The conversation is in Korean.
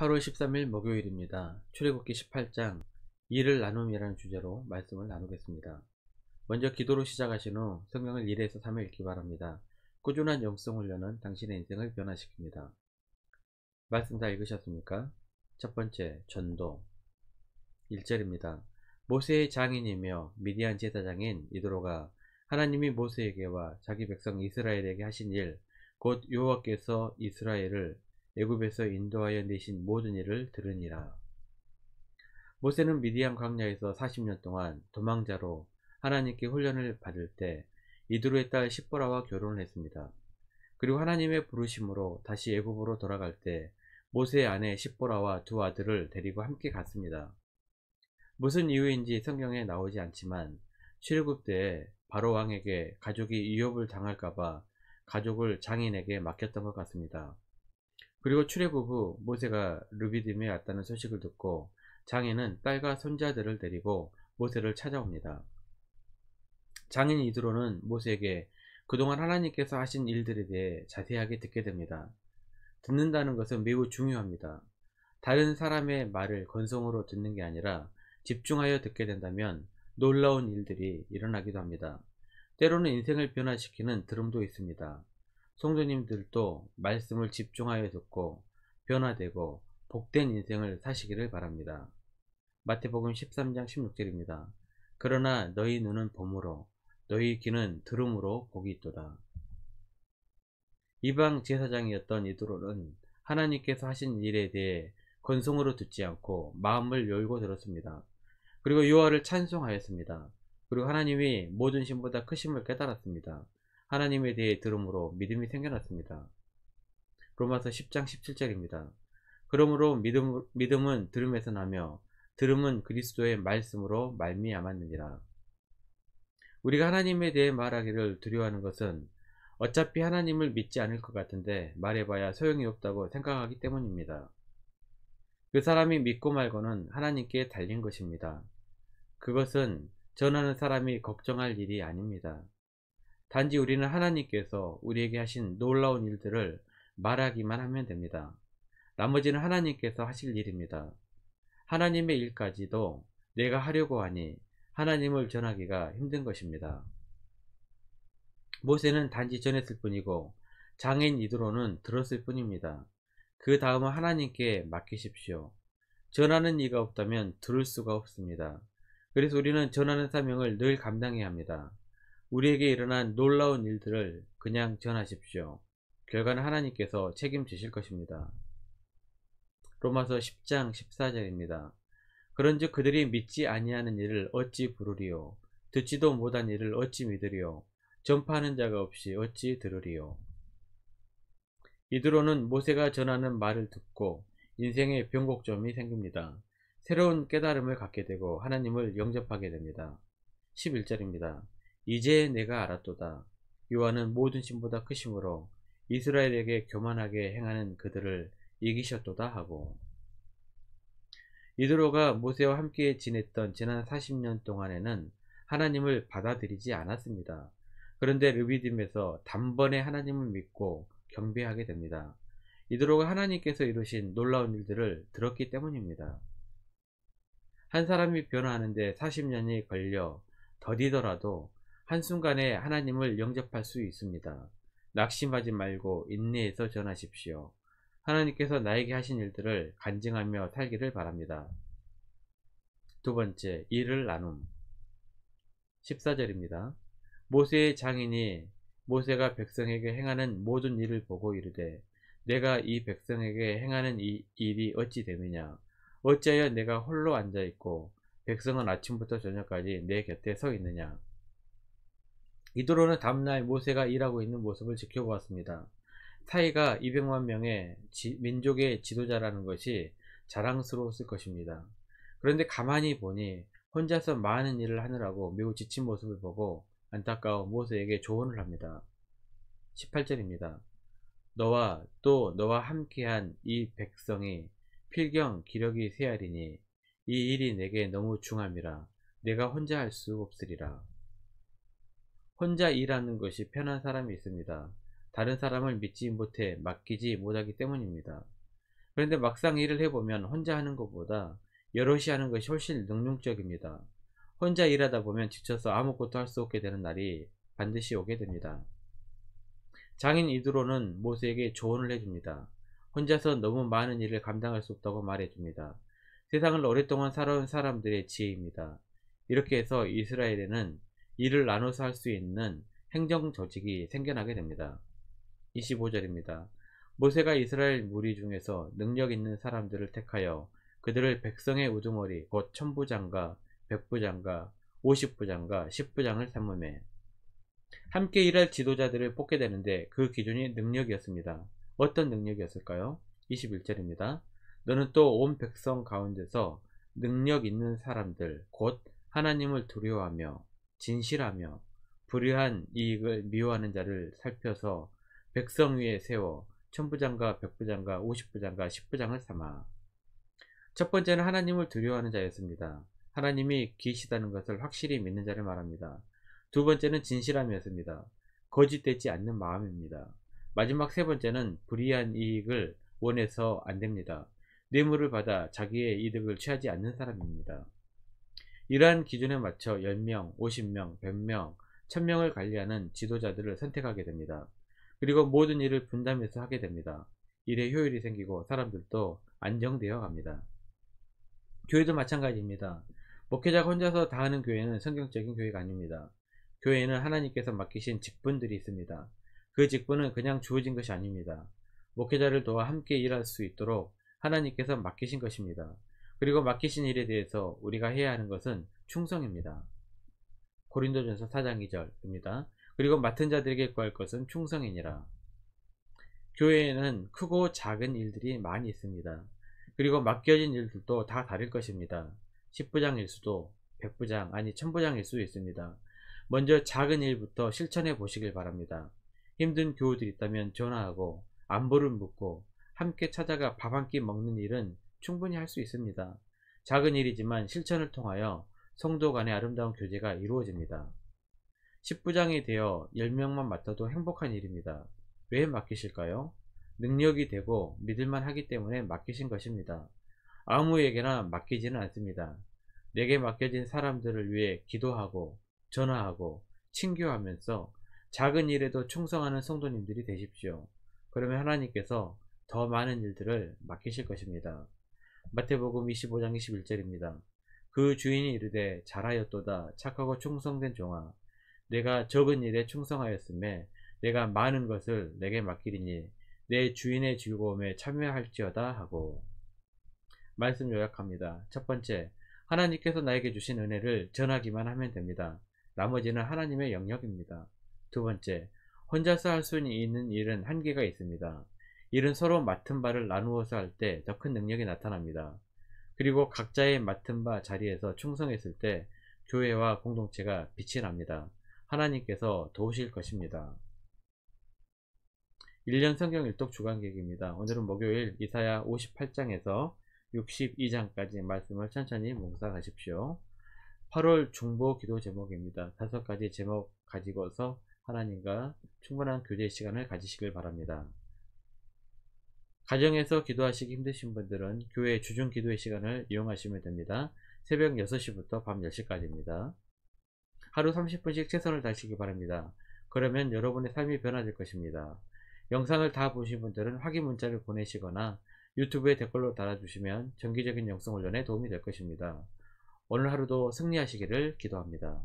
8월 13일 목요일입니다. 출애굽기 18장 일을 나눔이라는 주제로 말씀을 나누겠습니다. 먼저 기도로 시작하신 후 성경을 1에서 3회 읽기 바랍니다. 꾸준한 영성 훈련은 당신의 인생을 변화시킵니다. 말씀 다 읽으셨습니까? 첫 번째, 전도 1절입니다. 모세의 장인이며 미디안 제사장인 이드로가 하나님이 모세에게와 자기 백성 이스라엘에게 하신 일, 곧 여호와께서 이스라엘을 애굽에서 인도하여 내신 모든 일을 들으니라. 모세는 미디안 광야에서 40년 동안 도망자로 하나님께 훈련을 받을 때 이드로의 딸 십보라와 결혼을 했습니다. 그리고 하나님의 부르심으로 다시 애굽으로 돌아갈 때 모세의 아내 십보라와 두 아들을 데리고 함께 갔습니다. 무슨 이유인지 성경에 나오지 않지만 출애굽 때 바로 왕에게 가족이 위협을 당할까봐 가족을 장인에게 맡겼던 것 같습니다. 그리고 출애굽 후 모세가 르비딤에 왔다는 소식을 듣고 장인은 딸과 손자들을 데리고 모세를 찾아옵니다. 장인 이드로는 모세에게 그동안 하나님께서 하신 일들에 대해 자세하게 듣게 됩니다. 듣는다는 것은 매우 중요합니다. 다른 사람의 말을 건성으로 듣는 게 아니라 집중하여 듣게 된다면 놀라운 일들이 일어나기도 합니다. 때로는 인생을 변화시키는 들음도 있습니다. 성도님들도 말씀을 집중하여 듣고 변화되고 복된 인생을 사시기를 바랍니다. 마태복음 13장 16절입니다. 그러나 너희 눈은 봄으로 너희 귀는 들음으로 복이 있도다. 이방 제사장이었던 이드로는 하나님께서 하신 일에 대해 건성으로 듣지 않고 마음을 열고 들었습니다. 그리고 여호와를 찬송하였습니다. 그리고 하나님이 모든 신보다 크심을 깨달았습니다. 하나님에 대해 들음으로 믿음이 생겨났습니다. 로마서 10장 17절입니다. 그러므로 믿음은 들음에서 나며 들음은 그리스도의 말씀으로 말미암았느니라. 우리가 하나님에 대해 말하기를 두려워하는 것은 어차피 하나님을 믿지 않을 것 같은데 말해봐야 소용이 없다고 생각하기 때문입니다. 그 사람이 믿고 말고는 하나님께 달린 것입니다. 그것은 전하는 사람이 걱정할 일이 아닙니다. 단지 우리는 하나님께서 우리에게 하신 놀라운 일들을 말하기만 하면 됩니다. 나머지는 하나님께서 하실 일입니다. 하나님의 일까지도 내가 하려고 하니 하나님을 전하기가 힘든 것입니다. 모세는 단지 전했을 뿐이고 장인 이드로는 들었을 뿐입니다. 그 다음은 하나님께 맡기십시오. 전하는 이가 없다면 들을 수가 없습니다. 그래서 우리는 전하는 사명을 늘 감당해야 합니다. 우리에게 일어난 놀라운 일들을 그냥 전하십시오. 결과는 하나님께서 책임지실 것입니다. 로마서 10장 14절입니다. 그런즉 그들이 믿지 아니하는 일을 어찌 부르리요? 듣지도 못한 일을 어찌 믿으리요? 전파하는 자가 없이 어찌 들으리요? 이드로는 모세가 전하는 말을 듣고 인생의 변곡점이 생깁니다. 새로운 깨달음을 갖게 되고 하나님을 영접하게 됩니다. 11절입니다. 이제 내가 알았도다. 여호와는 모든 신보다 크심으로 이스라엘에게 교만하게 행하는 그들을 이기셨도다 하고, 이드로가 모세와 함께 지냈던 지난 40년 동안에는 하나님을 받아들이지 않았습니다. 그런데 르비딤에서 단번에 하나님을 믿고 경배하게 됩니다. 이드로가 하나님께서 이루신 놀라운 일들을 들었기 때문입니다. 한 사람이 변화하는데 40년이 걸려 더디더라도 한순간에 하나님을 영접할 수 있습니다. 낙심하지 말고 인내해서 전하십시오. 하나님께서 나에게 하신 일들을 간증하며 살기를 바랍니다. 두 번째, 일을 나눔 14절입니다. 모세의 장인이 모세가 백성에게 행하는 모든 일을 보고 이르되 내가 이 백성에게 행하는 이 일이 어찌 되느냐? 어찌하여 내가 홀로 앉아있고 백성은 아침부터 저녁까지 내 곁에 서 있느냐? 이드로는 다음날 모세가 일하고 있는 모습을 지켜보았습니다. 사이가 200만 명의 민족의 지도자라는 것이 자랑스러웠을 것입니다. 그런데 가만히 보니 혼자서 많은 일을 하느라고 매우 지친 모습을 보고 안타까운 모세에게 조언을 합니다. 18절입니다. 너와 또 너와 함께한 이 백성이 필경 기력이 쇠하리니 이 일이 내게 너무 중함이라 내가 혼자 할 수 없으리라. 혼자 일하는 것이 편한 사람이 있습니다. 다른 사람을 믿지 못해 맡기지 못하기 때문입니다. 그런데 막상 일을 해보면 혼자 하는 것보다 여럿이 하는 것이 훨씬 능률적입니다. 혼자 일하다 보면 지쳐서 아무것도 할 수 없게 되는 날이 반드시 오게 됩니다. 장인 이드로는 모세에게 조언을 해줍니다. 혼자서 너무 많은 일을 감당할 수 없다고 말해줍니다. 세상을 오랫동안 살아온 사람들의 지혜입니다. 이렇게 해서 이스라엘에는 일을 나눠서 할 수 있는 행정 조직이 생겨나게 됩니다. 25절입니다. 모세가 이스라엘 무리 중에서 능력 있는 사람들을 택하여 그들을 백성의 우두머리 곧 천부장과 백부장과 50부장과 10부장을 삼음해 함께 일할 지도자들을 뽑게 되는데 그 기준이 능력이었습니다. 어떤 능력이었을까요? 21절입니다. 너는 또 온 백성 가운데서 능력 있는 사람들 곧 하나님을 두려워하며 진실하며 불의한 이익을 미워하는 자를 살펴서 백성 위에 세워 천부장과 백부장과 50부장과 10부장을 삼아. 첫 번째는 하나님을 두려워하는 자였습니다. 하나님이 계시다는 것을 확실히 믿는 자를 말합니다. 두 번째는 진실함이었습니다. 거짓되지 않는 마음입니다. 마지막 세 번째는 불이한 이익을 원해서 안됩니다. 뇌물을 받아 자기의 이득을 취하지 않는 사람입니다. 이러한 기준에 맞춰 10명, 50명, 100명, 1000명을 관리하는 지도자들을 선택하게 됩니다. 그리고 모든 일을 분담해서 하게 됩니다. 일에 효율이 생기고 사람들도 안정되어 갑니다. 교회도 마찬가지입니다. 목회자가 혼자서 다 하는 교회는 성경적인 교회가 아닙니다. 교회에는 하나님께서 맡기신 직분들이 있습니다. 그 직분은 그냥 주어진 것이 아닙니다. 목회자를 도와 함께 일할 수 있도록 하나님께서 맡기신 것입니다. 그리고 맡기신 일에 대해서 우리가 해야 하는 것은 충성입니다. 고린도전서 4장 2절입니다. 그리고 맡은 자들에게 구할 것은 충성이니라. 교회에는 크고 작은 일들이 많이 있습니다. 그리고 맡겨진 일들도 다 다를 것입니다. 10부장일 수도 100부장 아니 1000부장일 수도 있습니다. 먼저 작은 일부터 실천해 보시길 바랍니다. 힘든 교우들이 있다면 전화하고 안부를 묻고 함께 찾아가 밥 한 끼 먹는 일은 충분히 할 수 있습니다. 작은 일이지만 실천을 통하여 성도 간의 아름다운 교제가 이루어집니다. 10부장이 되어 10명만 맡아도 행복한 일입니다. 왜 맡기실까요? 능력이 되고 믿을만 하기 때문에 맡기신 것입니다. 아무에게나 맡기지는 않습니다. 내게 맡겨진 사람들을 위해 기도하고 전화하고 친교하면서 작은 일에도 충성하는 성도님들이 되십시오. 그러면 하나님께서 더 많은 일들을 맡기실 것입니다. 마태복음 25장 21절입니다. 그 주인이 이르되 잘하였도다 착하고 충성된 종아 내가 적은 일에 충성하였음에 내가 많은 것을 내게 맡기리니 내 주인의 즐거움에 참여할지어다 하고. 말씀 요약합니다. 첫 번째, 하나님께서 나에게 주신 은혜를 전하기만 하면 됩니다. 나머지는 하나님의 영역입니다. 두 번째, 혼자서 할 수 있는 일은 한계가 있습니다. 일은 서로 맡은 바를 나누어서 할 때 더 큰 능력이 나타납니다. 그리고 각자의 맡은 바 자리에서 충성했을 때 교회와 공동체가 빛이 납니다. 하나님께서 도우실 것입니다. 1년 성경 일독 주간계획입니다. 오늘은 목요일 이사야 58장에서 62장까지 말씀을 천천히 묵상하십시오. 8월 중보 기도 제목입니다. 5가지 제목 가지고서 하나님과 충분한 교제 시간을 가지시길 바랍니다. 가정에서 기도하시기 힘드신 분들은 교회 주중 기도의 시간을 이용하시면 됩니다. 새벽 6시부터 밤 10시까지입니다. 하루 30분씩 최선을 다하시기 바랍니다. 그러면 여러분의 삶이 변화될 것입니다. 영상을 다 보신 분들은 확인 문자를 보내시거나 유튜브에 댓글로 달아주시면 정기적인 영성 훈련에 도움이 될 것입니다. 오늘 하루도 승리하시기를 기도합니다.